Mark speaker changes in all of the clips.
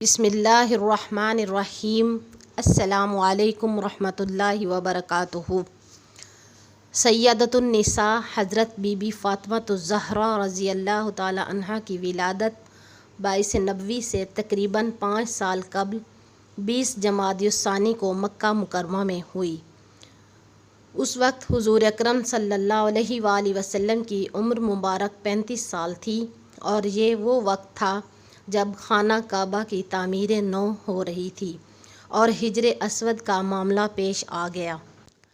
Speaker 1: بسم اللہ الرحمن الرحیم۔ السلام علیکم ورحمۃ اللہ وبرکاتہ۔ سیدۃ النساء حضرت بی بی فاطمہ الزہرا رضی اللہ تعالی عنہا کی ولادت 22 نبوی سے تقریباً 5 سال قبل 20 جمادی الثانی کو مکہ مکرمہ میں ہوئی۔ اس وقت حضور اکرم صلی اللہ علیہ وآلہ وسلم کی عمر مبارک 35 سال تھی، اور یہ وہ وقت تھا جب خانہ کعبہ کی تعمیر نو ہو رہی تھی اور حجر اسود کا معاملہ پیش آ گیا۔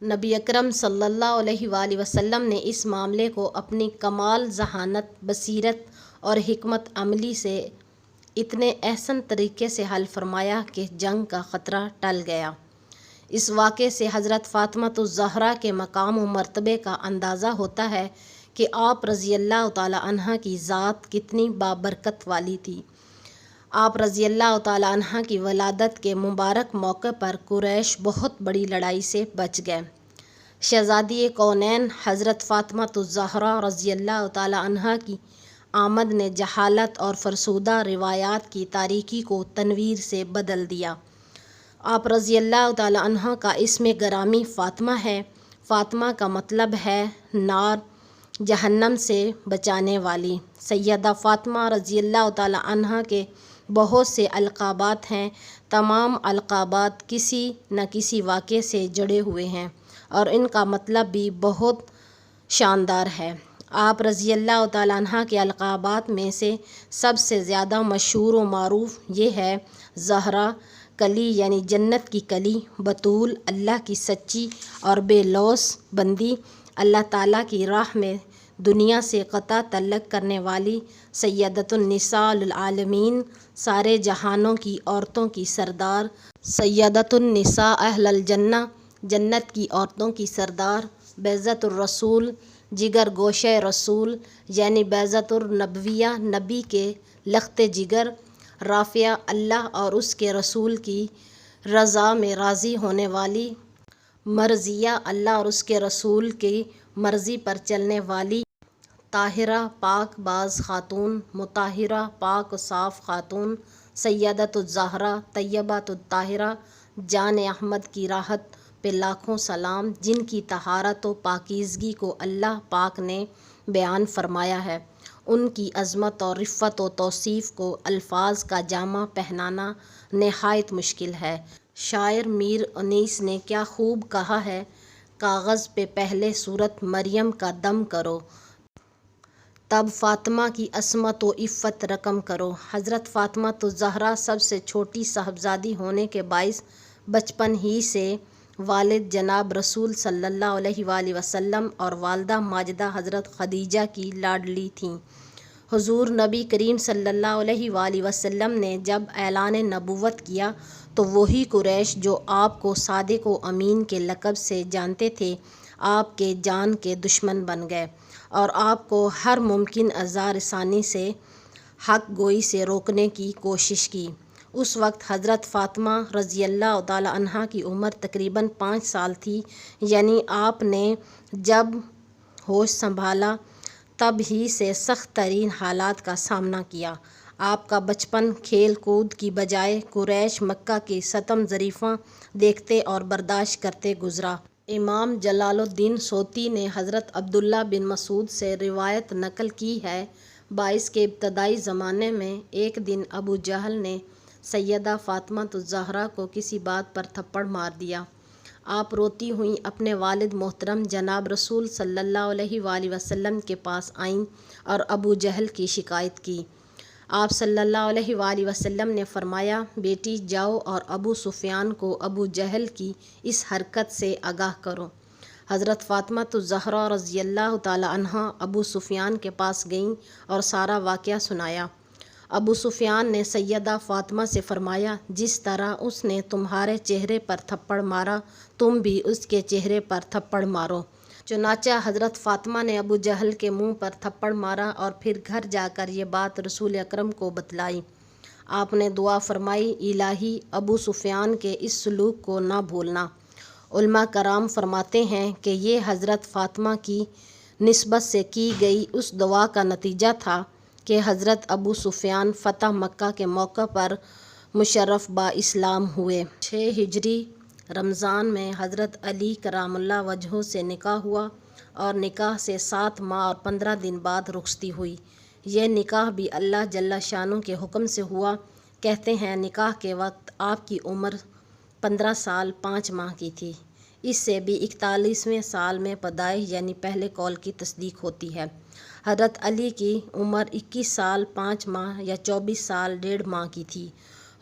Speaker 1: نبی اکرم صلی اللہ علیہ وآلہ وسلم نے اس معاملے کو اپنی کمال ذہانت، بصیرت اور حکمت عملی سے اتنے احسن طریقے سے حل فرمایا کہ جنگ کا خطرہ ٹل گیا۔ اس واقعے سے حضرت فاطمہ الزہرا کے مقام و مرتبے کا اندازہ ہوتا ہے کہ آپ رضی اللہ تعالی عنہ کی ذات کتنی بابرکت والی تھی۔ آپ رضی اللہ تعالی عنہ کی ولادت کے مبارک موقع پر قریش بہت بڑی لڑائی سے بچ گئے۔ شہزادی کونین حضرت فاطمہ الزہرا رضی اللہ تعالی عنہ کی آمد نے جہالت اور فرسودہ روایات کی تاریکی کو تنویر سے بدل دیا۔ آپ رضی اللہ تعالی عنہ کا اسم گرامی فاطمہ ہے۔ فاطمہ کا مطلب ہے نار، جہنم سے بچانے والی۔ سیدہ فاطمہ رضی اللہ تعالی عنہ کے بہت سے القابات ہیں۔ تمام القابات کسی نہ کسی واقعے سے جڑے ہوئے ہیں اور ان کا مطلب بھی بہت شاندار ہے۔ آپ رضی اللہ تعالی عنہ کے القابات میں سے سب سے زیادہ مشہور و معروف یہ ہے: زہرا، کلی یعنی جنت کی کلی، بطول اللہ کی سچی اور بے لوث بندی، اللہ تعالیٰ کی راہ میں دنیا سے قطع تعلق کرنے والی، سیدۃ النساء العالمین، سارے جہانوں کی عورتوں کی سردار، سیدۃ النساء اہل الجنہ، جنت کی عورتوں کی سردار، بیضۃ الرسول، جگر گوشہ رسول یعنی بیضۃ النبویہ، نبی کے لخت جگر، رافعہ، اللہ اور اس کے رسول کی رضا میں راضی ہونے والی، مرضیہ، اللہ اور اس کے رسول کی مرضی پر چلنے والی، طاہرہ، پاک باز خاتون، مطہرہ، پاک و صاف خاتون، سیدۃ الزہرا، طیبۃ الطاہرہ، جان احمد کی راحت پہ لاکھوں سلام، جن کی طہارت و پاکیزگی کو اللہ پاک نے بیان فرمایا ہے۔ ان کی عظمت اور رفعت و توصیف کو الفاظ کا جامہ پہنانا نہایت مشکل ہے۔ شاعر میر انیس نے کیا خوب کہا ہے: کاغذ پہ پہلے صورت مریم کا دم کرو، تب فاطمہ کی عصمت و عفت رقم کرو۔ حضرت فاطمہ الزہرا سب سے چھوٹی صاحبزادی ہونے کے باعث بچپن ہی سے والد جناب رسول صلی اللہ علیہ وآلہ وسلم اور والدہ ماجدہ حضرت خدیجہ کی لاڈلی تھیں۔ حضور نبی کریم صلی اللہ علیہ وآلہ وسلم نے جب اعلان نبوت کیا تو وہی قریش جو آپ کو صادق و امین کے لقب سے جانتے تھے، آپ کے جان کے دشمن بن گئے اور آپ کو ہر ممکن اذى رسانی سے، حق گوئی سے روکنے کی کوشش کی۔ اس وقت حضرت فاطمہ رضی اللہ تعالی عنہ کی عمر تقریباً 5 سال تھی، یعنی آپ نے جب ہوش سنبھالا تب ہی سے سخت ترین حالات کا سامنا کیا۔ آپ کا بچپن کھیل کود کی بجائے قریش مکہ کی ستم ظریفاں دیکھتے اور برداشت کرتے گزرا۔ امام جلال الدین سوطی نے حضرت عبداللہ بن مسعود سے روایت نقل کی ہے: بائیس کے ابتدائی زمانے میں ایک دن ابو جہل نے سیدہ فاطمہ الزہرا کو کسی بات پر تھپڑ مار دیا۔ آپ روتی ہوئیں اپنے والد محترم جناب رسول صلی اللہ علیہ وآلہ وسلم کے پاس آئیں اور ابو جہل کی شکایت کی۔ آپ صلی اللہ علیہ وآلہ وسلم نے فرمایا: بیٹی جاؤ اور ابو سفیان کو ابو جہل کی اس حرکت سے آگاہ کرو۔ حضرت فاطمہ الزہرا رضی اللہ تعالی عنہا ابو سفیان کے پاس گئیں اور سارا واقعہ سنایا۔ ابو سفیان نے سیدہ فاطمہ سے فرمایا: جس طرح اس نے تمہارے چہرے پر تھپڑ مارا، تم بھی اس کے چہرے پر تھپڑ مارو۔ چنانچہ حضرت فاطمہ نے ابو جہل کے منہ پر تھپڑ مارا اور پھر گھر جا کر یہ بات رسول اکرم کو بتلائی۔ آپ نے دعا فرمائی: الہی ابو سفیان کے اس سلوک کو نہ بھولنا۔ علماء کرام فرماتے ہیں کہ یہ حضرت فاطمہ کی نسبت سے کی گئی اس دعا کا نتیجہ تھا کہ حضرت ابو سفیان فتح مکہ کے موقع پر مشرف با اسلام ہوئے۔ 6 ہجری رمضان میں حضرت علی کرام اللہ وجہہ سے نکاح ہوا اور نکاح سے 7 ماہ اور 15 دن بعد رخصتی ہوئی۔ یہ نکاح بھی اللہ جل شانہ کے حکم سے ہوا۔ کہتے ہیں نکاح کے وقت آپ کی عمر 15 سال 5 ماہ کی تھی۔ اس سے بھی 41ویں سال میں پیدائش یعنی پہلے قول کی تصدیق ہوتی ہے۔ حضرت علی کی عمر 21 سال 5 ماہ یا 24 سال 1.5 ماہ کی تھی۔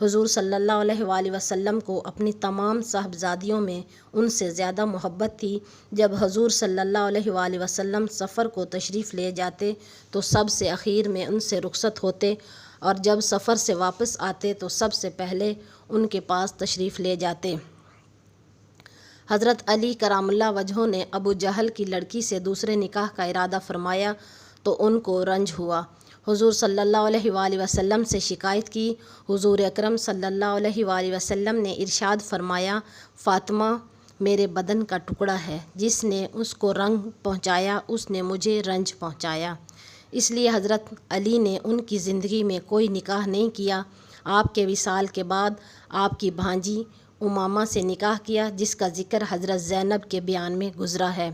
Speaker 1: حضور صلی اللہ علیہ وآلہ وسلم کو اپنی تمام صاحبزادیوں میں ان سے زیادہ محبت تھی۔ جب حضور صلی اللہ علیہ وآلہ وسلم سفر کو تشریف لے جاتے تو سب سے اخیر میں ان سے رخصت ہوتے، اور جب سفر سے واپس آتے تو سب سے پہلے ان کے پاس تشریف لے جاتے۔ حضرت علی کرام اللہ وجہہ نے ابو جہل کی لڑکی سے دوسرے نکاح کا ارادہ فرمایا تو ان کو رنج ہوا۔ حضور صلی اللہ علیہ وآلہ وسلم سے شکایت کی۔ حضور اکرم صلی اللہ علیہ وآلہ وسلم نے ارشاد فرمایا، فاطمہ میرے بدن کا ٹکڑا ہے، جس نے اس کو رنج پہنچایا اس نے مجھے رنج پہنچایا۔ اس لیے حضرت علی نے ان کی زندگی میں کوئی نکاح نہیں کیا۔ آپ کے وصال کے بعد آپ کی بھانجی امامہ سے نکاح کیا، جس کا ذکر حضرت زینب کے بیان میں گزرا ہے۔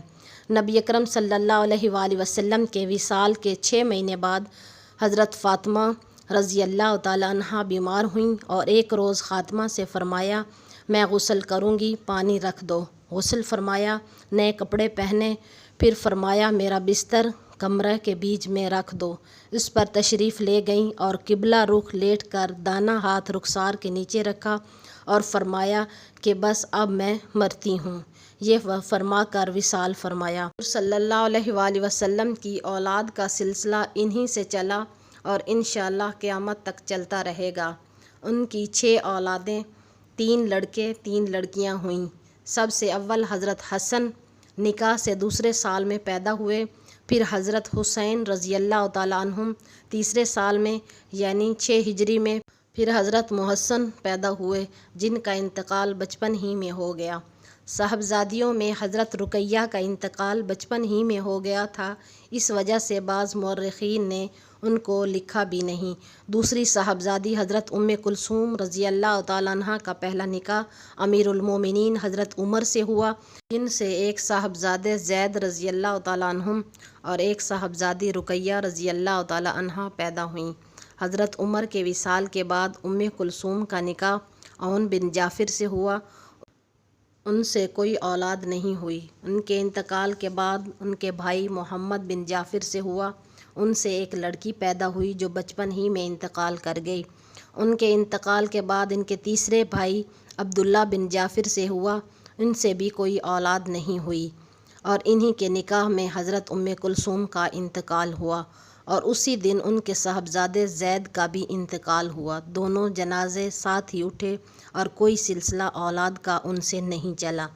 Speaker 1: نبی اکرم صلی اللہ علیہ وآلہ وسلم کے وصال کے 6 مہینے بعد حضرت فاطمہ رضی اللہ تعالی عنہا بیمار ہوئیں، اور ایک روز خاتمہ سے فرمایا، میں غسل کروں گی، پانی رکھ دو۔ غسل فرمایا، نئے کپڑے پہنے، پھر فرمایا میرا بستر کمرہ کے بیچ میں رکھ دو۔ اس پر تشریف لے گئیں اور قبلہ رخ لیٹ کر دانا ہاتھ رخسار کے نیچے رکھا اور فرمایا کہ بس اب میں مرتی ہوں۔ یہ فرما کر وصال فرمایا۔ صلی اللہ علیہ وآلہ وسلم کی اولاد کا سلسلہ انہی سے چلا اور انشاءاللہ قیامت تک چلتا رہے گا۔ ان کی 6 اولادیں، 3 لڑکے 3 لڑکیاں ہوئیں۔ سب سے اول حضرت حسن نکاح سے دوسرے سال میں پیدا ہوئے، پھر حضرت حسین رضی اللہ تعالیٰ عنہم تیسرے سال میں یعنی 6 ہجری میں، پھر حضرت محسن پیدا ہوئے جن کا انتقال بچپن ہی میں ہو گیا۔ صاحبزادیوں میں حضرت رقیہ کا انتقال بچپن ہی میں ہو گیا تھا، اس وجہ سے بعض مورخین نے ان کو لکھا بھی نہیں۔ دوسری صاحبزادی حضرت ام کلثوم رضی اللہ تعالیٰ عنہ کا پہلا نکاح امیر المومنین حضرت عمر سے ہوا، جن سے ایک صاحبزادے زید رضی اللہ تعالیٰ عنہم اور ایک صاحبزادی رقیہ رضی اللہ تعالیٰ عنہا پیدا ہوئیں۔ حضرت عمر کے وصال کے بعد ام کلثوم کا نکاح عون بن جعفر سے ہوا، ان سے کوئی اولاد نہیں ہوئی۔ ان کے انتقال کے بعد ان کے بھائی محمد بن جعفر سے ہوا، ان سے ایک لڑکی پیدا ہوئی جو بچپن ہی میں انتقال کر گئی۔ ان کے انتقال کے بعد ان کے تیسرے بھائی عبداللہ بن جعفر سے ہوا، ان سے بھی کوئی اولاد نہیں ہوئی، اور انہی کے نکاح میں حضرت ام کلثوم کا انتقال ہوا، اور اسی دن ان کے صاحبزادے زید کا بھی انتقال ہوا۔ دونوں جنازے ساتھ ہی اٹھے اور کوئی سلسلہ اولاد کا ان سے نہیں چلا۔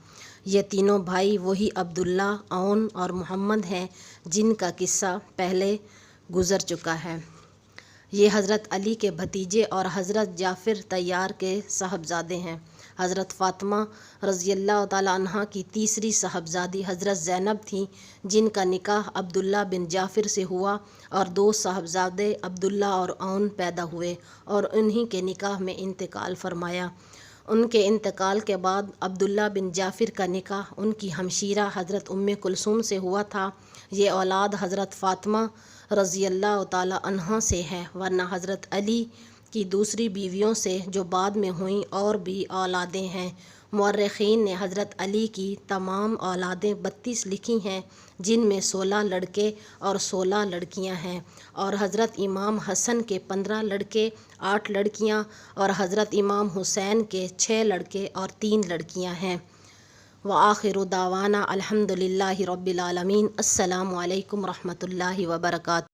Speaker 1: یہ تینوں بھائی وہی عبداللہ، عون اور محمد ہیں جن کا قصہ پہلے گزر چکا ہے۔ یہ حضرت علی کے بھتیجے اور حضرت جعفر طیار کے صاحبزادے ہیں۔ حضرت فاطمہ رضی اللہ تعالیٰ عنہ کی تیسری صاحبزادی حضرت زینب تھیں، جن کا نکاح عبداللہ بن جعفر سے ہوا، اور 2 صاحبزادے عبداللہ اور عون پیدا ہوئے اور انہی کے نکاح میں انتقال فرمایا۔ ان کے انتقال کے بعد عبداللہ بن جعفر کا نکاح ان کی ہمشیرہ حضرت ام کلثوم سے ہوا تھا۔ یہ اولاد حضرت فاطمہ رضی اللہ تعالیٰ عنہ سے ہے، ورنہ حضرت علی کی دوسری بیویوں سے جو بعد میں ہوئیں اور بھی اولادیں ہیں۔ مورخین نے حضرت علی کی تمام اولادیں 32 لکھی ہیں، جن میں 16 لڑکے اور 16 لڑکیاں ہیں، اور حضرت امام حسن کے 15 لڑکے 8 لڑکیاں، اور حضرت امام حسین کے 6 لڑکے اور 3 لڑکیاں ہیں۔ وآخر دعوانا الحمد للہ رب العالمین۔ السلام علیکم ورحمۃ اللہ وبرکاتہ۔